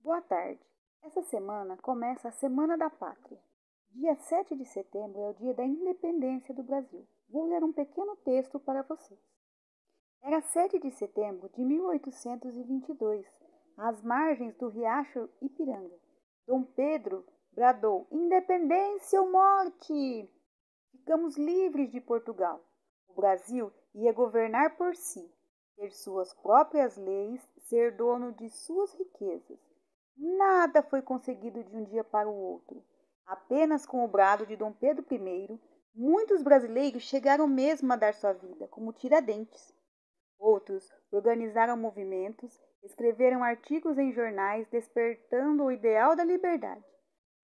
Boa tarde. Essa semana começa a Semana da Pátria. Dia 7 de setembro é o dia da independência do Brasil. Vou ler um pequeno texto para vocês. Era 7 de setembro de 1822, às margens do riacho Ipiranga. Dom Pedro bradou: Independência ou morte! Ficamos livres de Portugal. O Brasil ia governar por si, ter suas próprias leis, ser dono de suas riquezas. Nada foi conseguido de um dia para o outro. Apenas com o brado de Dom Pedro I, muitos brasileiros chegaram mesmo a dar sua vida, como Tiradentes. Outros organizaram movimentos, escreveram artigos em jornais despertando o ideal da liberdade.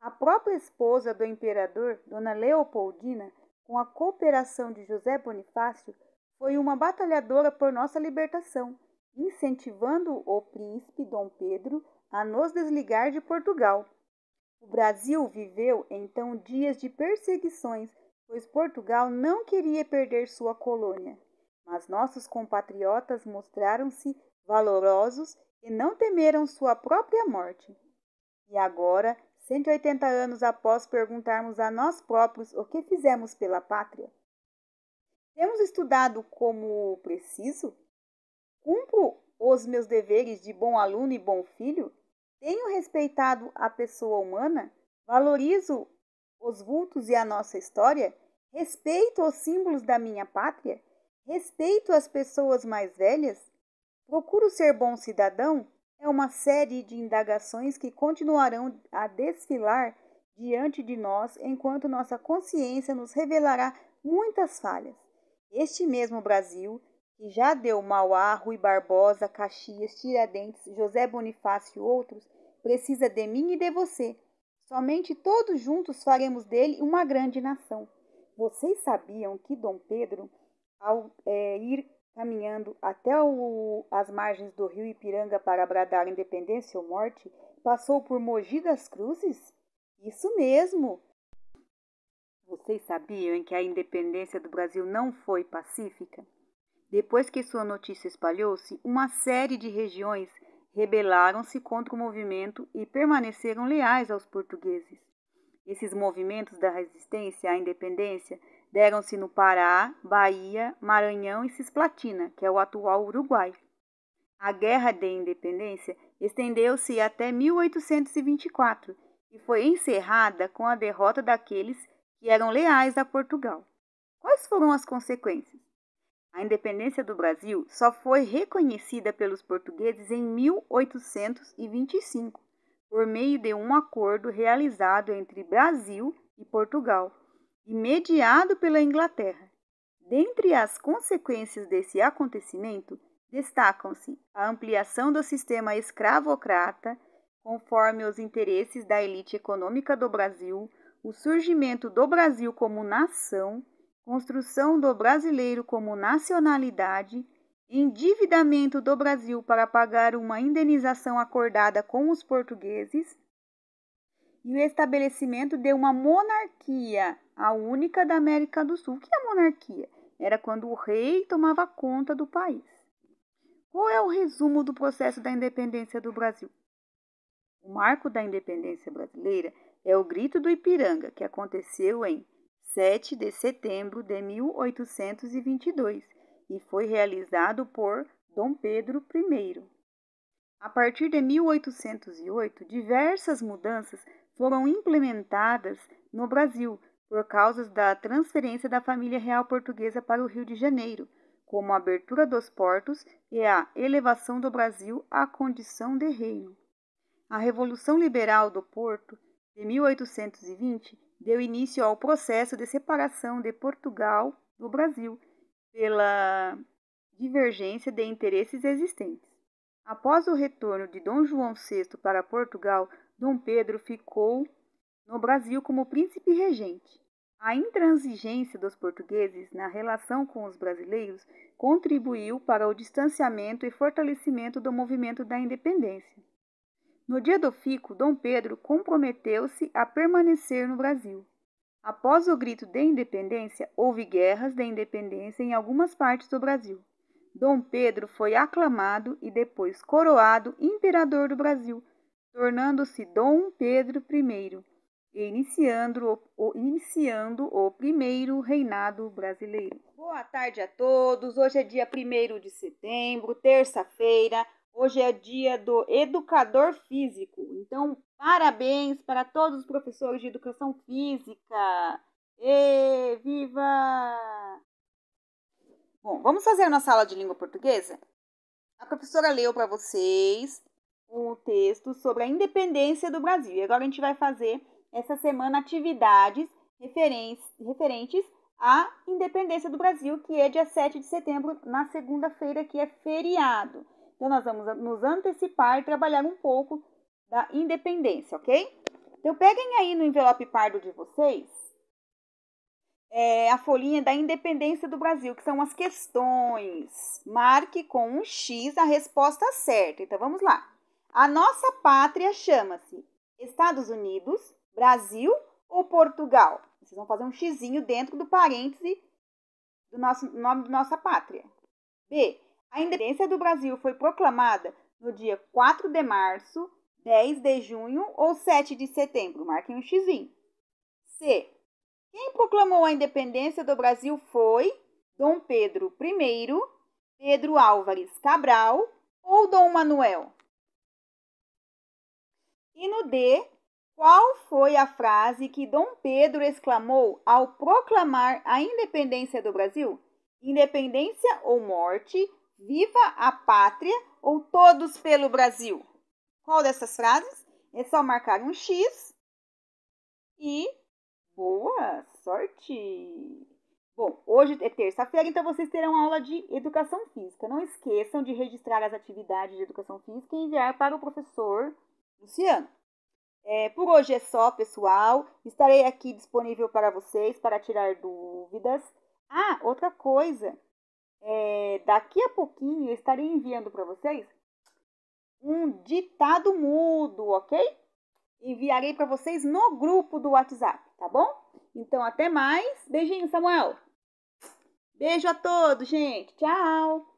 A própria esposa do imperador, Dona Leopoldina, com a cooperação de José Bonifácio, foi uma batalhadora por nossa libertação, incentivando o príncipe Dom Pedro a nos desligar de Portugal. O Brasil viveu então dias de perseguições, pois Portugal não queria perder sua colônia. Mas nossos compatriotas mostraram-se valorosos e não temeram sua própria morte. E agora, 180 anos após perguntarmos a nós próprios o que fizemos pela pátria, temos estudado como preciso? Cumpro os meus deveres de bom aluno e bom filho? Tenho respeitado a pessoa humana? Valorizo os vultos e a nossa história? Respeito os símbolos da minha pátria? Respeito as pessoas mais velhas? Procuro ser bom cidadão? É uma série de indagações que continuarão a desfilar diante de nós enquanto nossa consciência nos revelará muitas falhas. Este mesmo Brasil, que já deu Mauá, Rui Barbosa, Caxias, Tiradentes, José Bonifácio e outros, precisa de mim e de você. Somente todos juntos faremos dele uma grande nação. Vocês sabiam que Dom Pedro, ao ir caminhando até as margens do rio Ipiranga para bradar independência ou morte, passou por Mogi das Cruzes? Isso mesmo! Vocês sabiam que a independência do Brasil não foi pacífica? Depois que sua notícia espalhou-se, uma série de regiões rebelaram-se contra o movimento e permaneceram leais aos portugueses. Esses movimentos da resistência à independência deram-se no Pará, Bahia, Maranhão e Cisplatina, que é o atual Uruguai. A Guerra de Independência estendeu-se até 1824 e foi encerrada com a derrota daqueles que eram leais a Portugal. Quais foram as consequências? A independência do Brasil só foi reconhecida pelos portugueses em 1825, por meio de um acordo realizado entre Brasil e Portugal e mediado pela Inglaterra. Dentre as consequências desse acontecimento, destacam-se a ampliação do sistema escravocrata, conforme os interesses da elite econômica do Brasil, o surgimento do Brasil como nação, construção do brasileiro como nacionalidade, endividamento do Brasil para pagar uma indenização acordada com os portugueses e o estabelecimento de uma monarquia, a única da América do Sul. O que é monarquia? Era quando o rei tomava conta do país. Qual é o resumo do processo da independência do Brasil? O marco da independência brasileira é o Grito do Ipiranga, que aconteceu em 7 de setembro de 1822 e foi realizado por Dom Pedro I. A partir de 1808, diversas mudanças foram implementadas no Brasil por causa da transferência da família real portuguesa para o Rio de Janeiro, como a abertura dos portos e a elevação do Brasil à condição de reino. A Revolução Liberal do Porto, de 1820, deu início ao processo de separação de Portugal do Brasil pela divergência de interesses existentes. Após o retorno de Dom João VI para Portugal, Dom Pedro ficou no Brasil como príncipe regente. A intransigência dos portugueses na relação com os brasileiros contribuiu para o distanciamento e fortalecimento do movimento da independência. No dia do fico, Dom Pedro comprometeu-se a permanecer no Brasil. Após o grito de independência, houve guerras de independência em algumas partes do Brasil. Dom Pedro foi aclamado e depois coroado imperador do Brasil, tornando-se Dom Pedro I e iniciando o primeiro reinado brasileiro. Boa tarde a todos. Hoje é dia 1º de setembro, terça-feira. Hoje é dia do educador físico. Então, parabéns para todos os professores de educação física. E viva! Bom, vamos fazer a nossa aula de língua portuguesa? A professora leu para vocês um texto sobre a independência do Brasil. E agora a gente vai fazer essa semana atividades referentes à independência do Brasil, que é dia 7 de setembro, na segunda-feira, que é feriado. Então, nós vamos nos antecipar e trabalhar um pouco da independência, ok? Então, peguem aí no envelope pardo de vocês a folhinha da independência do Brasil, que são as questões. Marque com um X a resposta certa. Então, vamos lá. A nossa pátria chama-se Estados Unidos, Brasil ou Portugal? Vocês vão fazer um xizinho dentro do parêntese do nome da nossa pátria. B. A independência do Brasil foi proclamada no dia 4 de março, 10 de junho ou 7 de setembro? Marquem um xizinho. C. Quem proclamou a independência do Brasil foi Dom Pedro I, Pedro Álvares Cabral ou Dom Manuel? E no D, qual foi a frase que Dom Pedro exclamou ao proclamar a independência do Brasil? Independência ou morte, viva a pátria ou todos pelo Brasil? Qual dessas frases? É só marcar um X e boa sorte! Bom, hoje é terça-feira, então vocês terão aula de educação física. Não esqueçam de registrar as atividades de educação física e enviar para o professor Luciano. Por hoje é só, pessoal. Estarei aqui disponível para vocês para tirar dúvidas. Ah, outra coisa. Daqui a pouquinho eu estarei enviando para vocês um ditado mudo, ok? Enviarei para vocês no grupo do WhatsApp, tá bom? Então, até mais. Beijinho, Samuel. Beijo a todos, gente. Tchau.